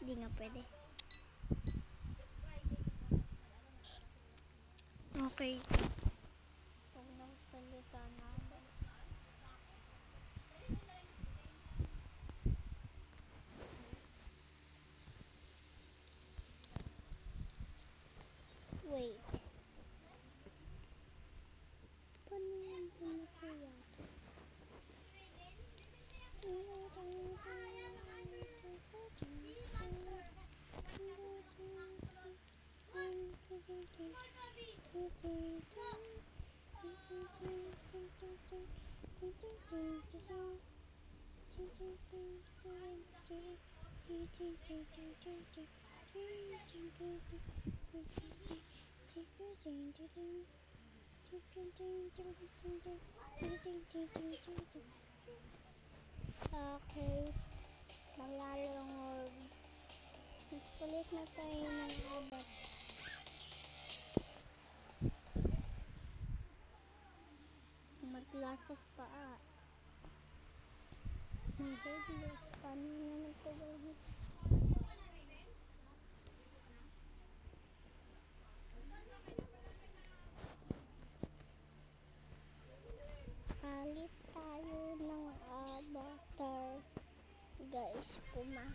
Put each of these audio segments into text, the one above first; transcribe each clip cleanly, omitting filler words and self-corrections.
Di na pwede. Okay. Pag nagsalita na ako. Wait. Paano yung kaya? Okay, maglalangog. Ulit na tayo ng abat. Maglasas pa Maglasas pa na nagtagawin. Palit tayo ng avatar. Guys, puma.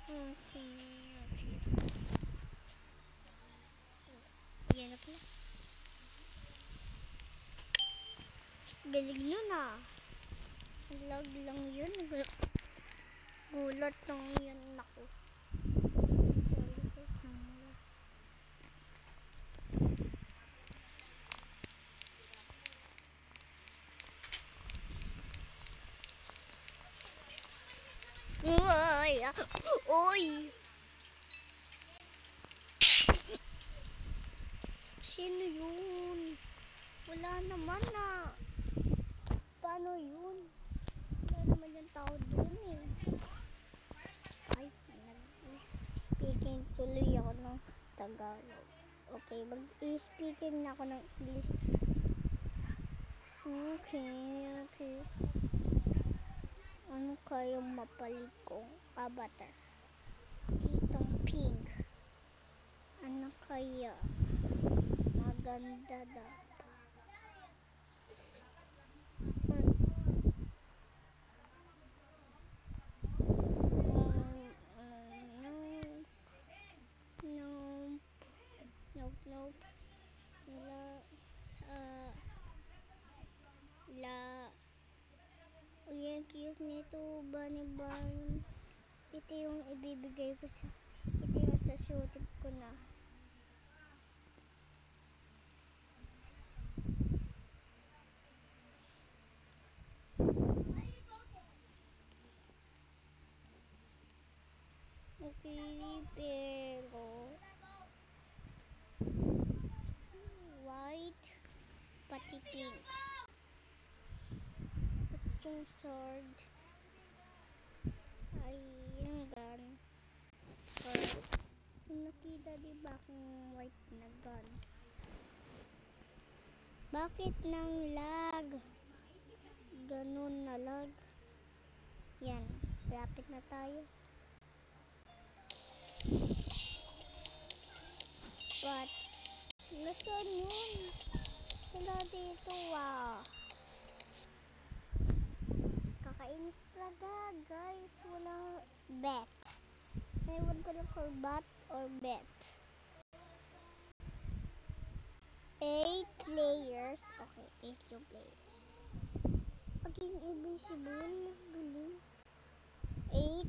Okay. Yan na pala. Galing nun Lag lang yun. Gulat lang yun. Naku. Sorry guys. Uy! Uy! Sino yun? Wala naman Paano yun? Wala naman yung tao dun Ay, speaking tuloy ako ng Tagalog. Okay, mag-speaking na ako ng English. Okay. Ano kayong mapalit kong avatar? Kitang pink. Ano kaya? Maganda daw. Nope. Yan, cute nito. Bunny. Ito yung ibibigay ko ito yung sasuotin ko na. Okay, pero white pati pink. At yung sword ay yung gun. Or nakita diba akong white na gun? Bakit nang lag? Ganun na lag. Yan, lapit na tayo. But, nasaan yun? Wala dito Kakainis talaga guys. Wala bet. Ewan ko lang kung bat or bet. 8 players. Okay, 8 yung players. Paging invisible. Galing. 8.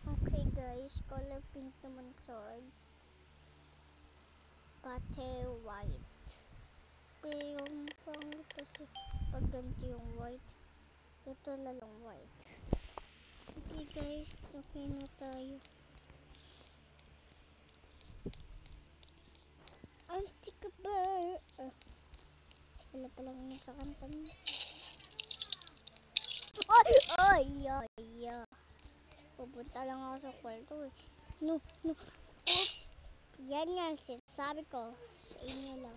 Okay guys, color pink naman sword. Pati white. Pero yung pangit kasi pag ganito yung white. Ito na lang white. Okay guys, okay na tayo. Antik ka ba? Wala palang sa kanta mo. Ay! Pupunta lang ako sa kwarto eh. No. Oops! Yan nga sinasabi ko sa inyo lang.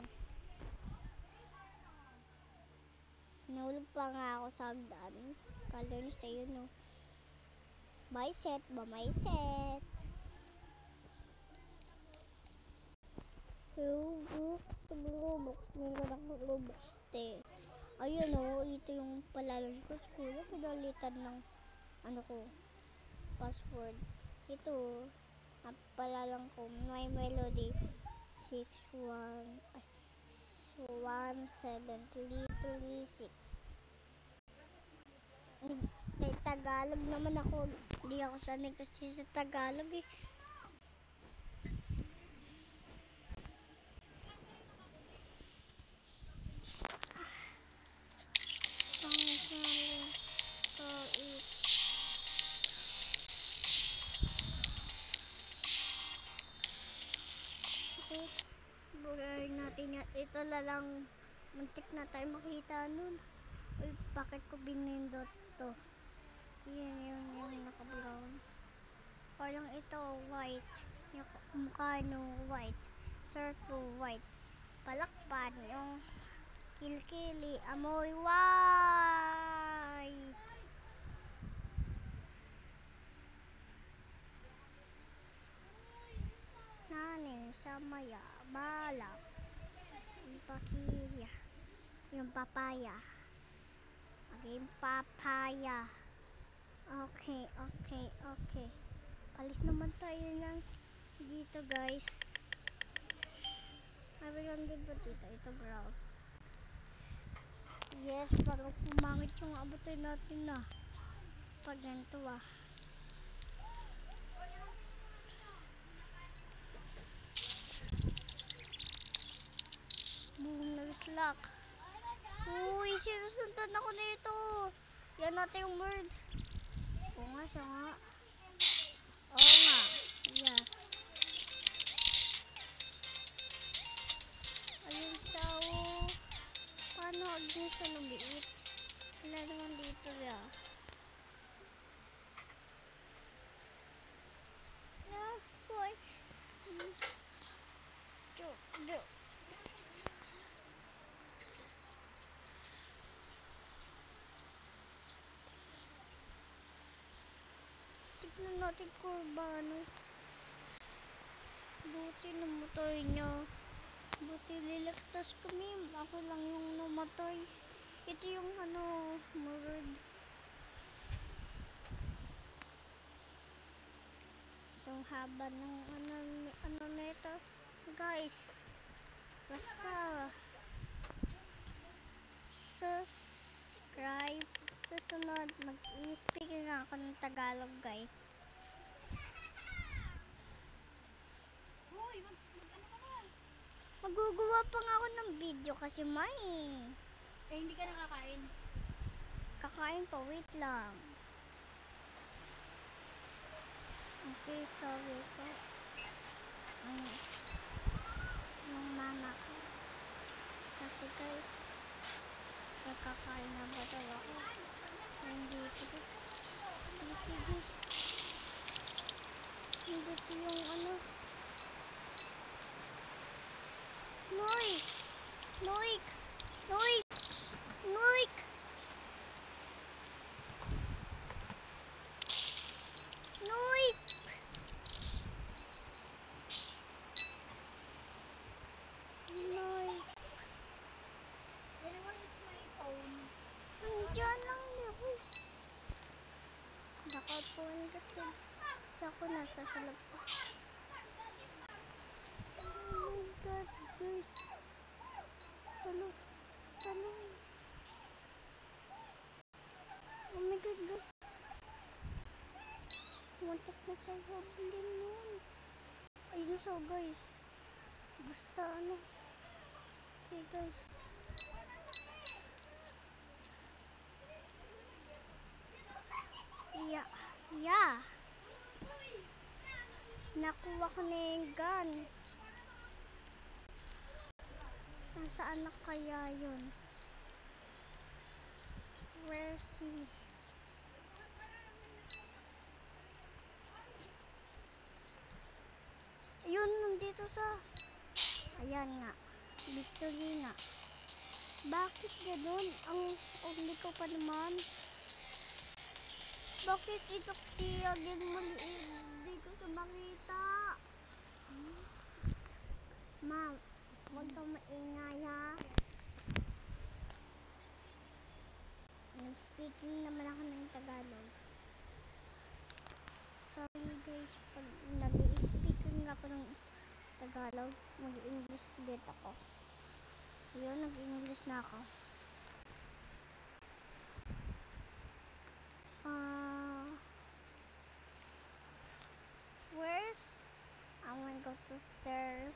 Nahulog pa nga ako sa hagdan. Kala nyo sa'yo no. May set. Robux. Meron akong Robux te. Ayun o, ito yung palalan ko. Siguro pinalitan ng password. Ito, ang palalan ko, My Melody 17336. Kay Tagalog naman ako. Hindi ako sanay kasi sa Tagalog eh. Okay, bugayin natin yan. Ito lang, muntik na tayo makita nun. Uy, bakit ko binindot to? Yan yung naka-brown. Parang ito, white. Yung mukha no, white. Circle, white. Palakpan, yung kilikili, amoy white. Naning sa maya, balak. Yung pakirya. Yung papaya. Yung papaya. Okay. Alis naman tayo ng dito guys. Sabi lang din ba dito? Ito brown. Yes, parang pumangit yung abutin natin na. Pag ganito Boom, nag-slack. Uy, sinusundan ako nito. Yan natin yung bird. Oo nga, siya nga. Oo nga. Yes. Ayun siya, oh. Paano agad sa lumiit? Wala naman dito ya. No, boy. Do. Tignan natin kung ano. Buti namatay niya. Buti liligtas kami. Ako lang yung namatay. Ito yung bird. So, haba ng nito. Guys, basta subscribe. Susunod, mag-i-speak nga ako ng Tagalog, guys. Hoy, mag-ano ka na? Magugawa pa nga ako ng video kasi hindi ka nakakain. Kakain pa, wait lang. Okay, sorry po. Yung mama ko. Kasi guys, nagkakain na ba daw ako? Hindi ko. Hindi yung Noik! Noik! Noik! Noik! Noik! Noik! Where is my phone? Nandiyan lang ako. Naka-phone kasi. Ako nasa salabsak. Oh my god, guys. Talong. Oh my god, guys. Muntik na tayo habulin nun. Ayun siya, guys. Basta Okay, guys. Nakuha ko na yung gun. Nasaan na kaya yun? Where is he? Ayun, nandito sa... Ayan nga. Victory nga. Bakit ganun? Ang ugly ko pa naman. Bakit ito kasi agad maliit? Hindi ko sa makita. Ma'am, huwag kang maingay ha. Speaking naman ako ng Tagalog. Sorry guys, pag nag-speaking ako ng Tagalog, mag-English ulit ako. Ayun, nag-English na ako. Where's... I wanna go to stairs.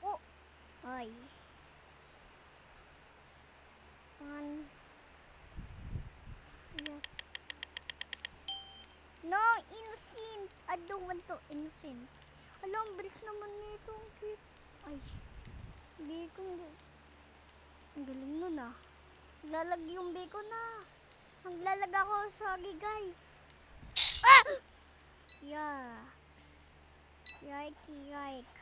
Oh! Ay. Yes. No, innocent. I don't want to innocent. Alam, bilis naman nito. Ang cute. Ay. Hindi ko... Ang galing nun ah. Lalag yung biko na. Maglalag ako. Sorry guys. Ah! Yikes. Yike.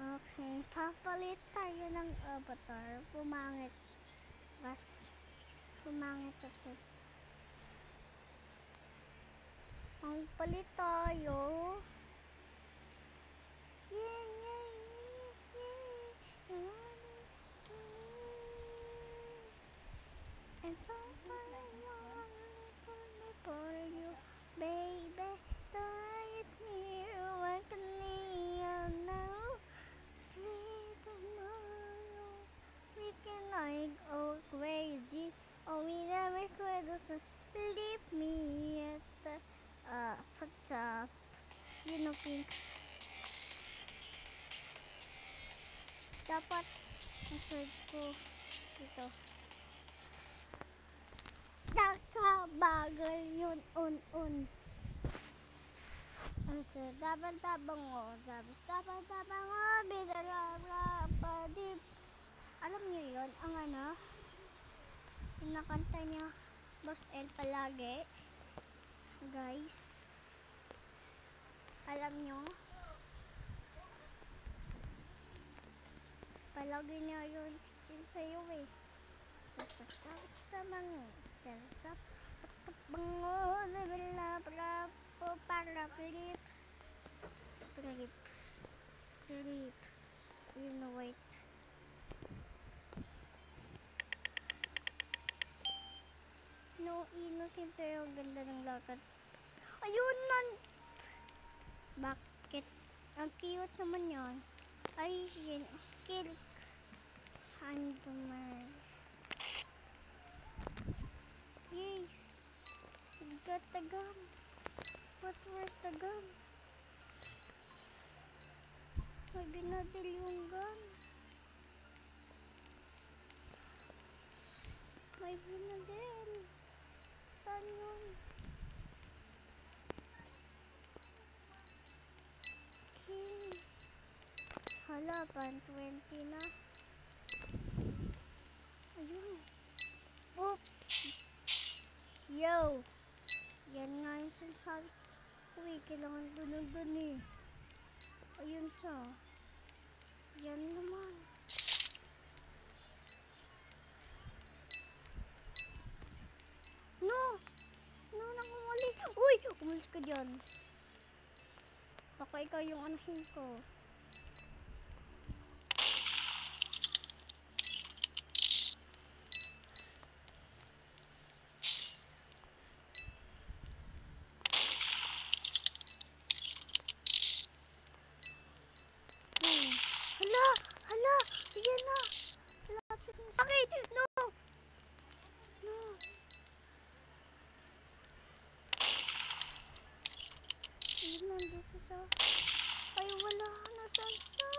Okay. Papalit tayo ng avatar. Pumangit. Pumangit kasi. Ang palit tayo. And so for you, baby, diet me like a neon now. Sleep tomorrow, we can like go crazy. Oh, we never could leave me at the top. You know, pink. Dapat ang search ko dito. Bagal yun, un. So, tabang-tabang o, tabang-tabang o, bidara-ra-pa-dip. Alam niyo yun, ang ano, yung nakanta niya, Boss L palagi. Guys, alam niyo, palagi niya yun sa'yo eh. Tabang-tabang o, tabang-tabang o, para-para-pa-para-pilip. Sleep. You know, wait. No, innocent tayo. Ang ganda ng lakad. Ayun man! Bakit? Ang cute naman yan. Ay, yun. Kill. Handmers. Yay! Got the gum. But where's the gum? May binadil yung gum. May binadil. Saan yun? Okay. Hala, pan 20 na. Ayun. Oops! Yo! Yan nga yung sinasabi. Uy, kailangan dun eh. Ayun siya. Yan naman. No! No, nakumuli. Uy! Umalis ka dyan. Baka ikaw yung anahin ko. Hala! Yan na! Lapit na sa akin! No! Ayun, nandito siya. Ay, wala. Nasaan siya?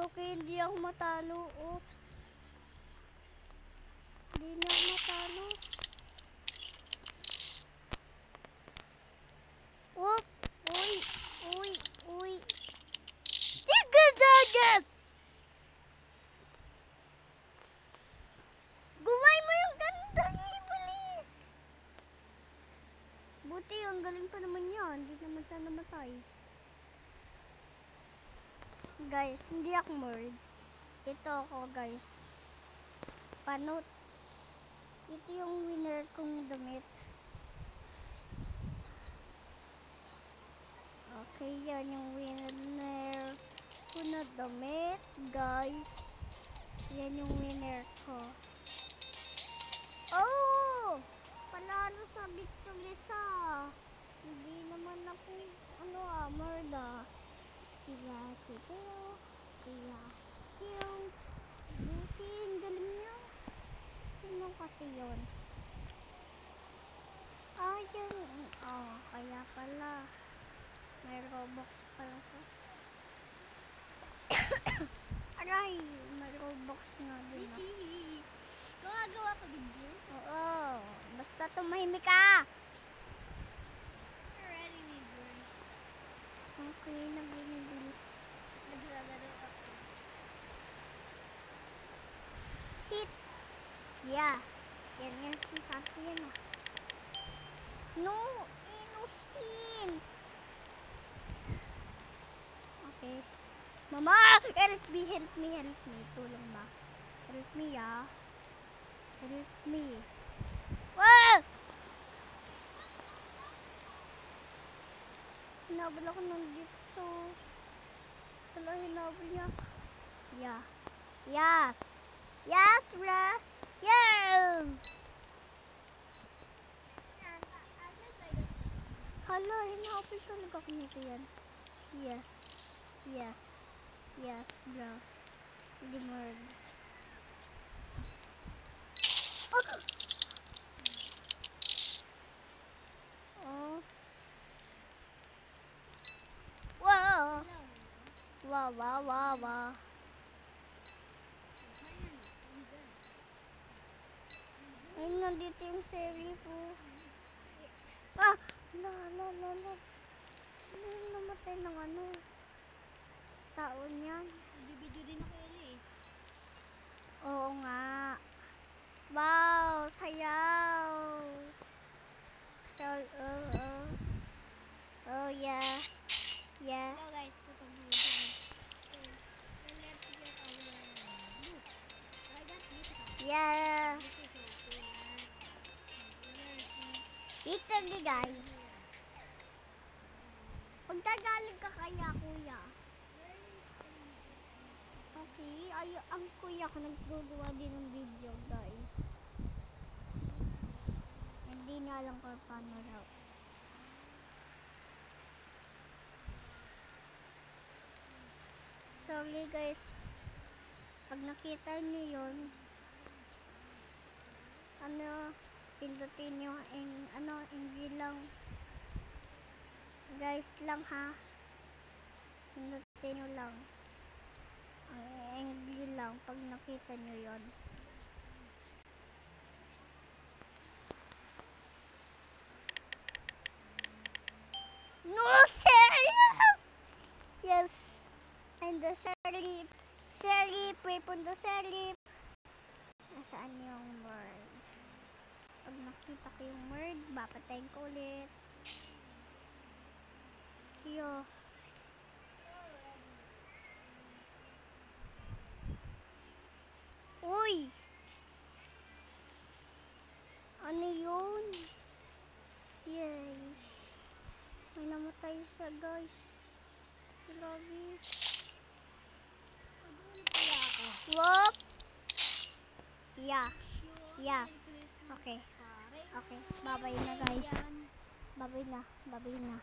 Okay, hindi ako matalo. Oops. Hindi na ako matalo. Oop! Uy! Uy! Uy! Chicken nuggets! Gumay mo yung ganda niya, bilis! Buti, ang galing pa naman yan. Hindi naman siya namatay. Guys, hindi ako murd. Ito ako, guys. Panot. Ito yung winner kong damit. Okay, yan yung winner ko na damit, guys. Yan yung winner ko. Oh! Palalo sa victory sa. Hindi naman ako, murda. Siya, Chipeo. Siya, Chipeo. Buti, ang galing niya. Sino kasi yun? Ah, yan. Oh, kaya pala. May Robux pala sa... Aray, may Robux nga din. Gumagawa ka video? Oo, basta tumahimik ka. Already need yours. Okay, nagbinibilis. Naglalaro ako. Shit. Yeah. Yan nga sabi ko yan. No, innocent. Okay. Mama, help me, help me, help me. Tulong ba? Help me, ah. Help me. Wah! Hinabol ako ng dito. Wala, hinabol niya. Yeah. Yes. Yes, bruh. Yes. Hala, hinabol talaga ako nito yan. Yes. Yes. Yes, bruh. Hindi murd. Oh. Wow. Wow, wow, wow, wow. Ay, nandito yung serie po. Ah! La, la, la, la. Hindi namatay ng tao niyan. Nag-video din ako yan eh. Oo nga. Wow, sayaw. So, oh, yeah. Yeah. Hello guys, tutugtugin kami. So let's get our loot. I got loot ha. Yeah. This is okay yan. Where is he? Victory, guys. Pag Tagalog ka kaya, kuya. Where is he? Okay, ay, ang kuya ko naggugawa din ng video, guys. Hindi niya alam kung paano raw. Sorry, guys. Pag nakita niyo yun, pindutin nyo angry lang. Guys lang ha. Pindutin nyo lang. Angry lang pag nakita nyo yun. No, serious! Yes. And the serif. Serif, pupunta serif. Nasaan yung word? Pag nakita ko yung word, papatayin ko ulit. Yo. Uy! Ano yun? Yay. May namatay siya, guys. Grabe. Kaya ako. Whoop! Yeah. Sure. Yes. Okay. Okay. Bye-bye na, guys. Bye-bye na. Bye-bye na.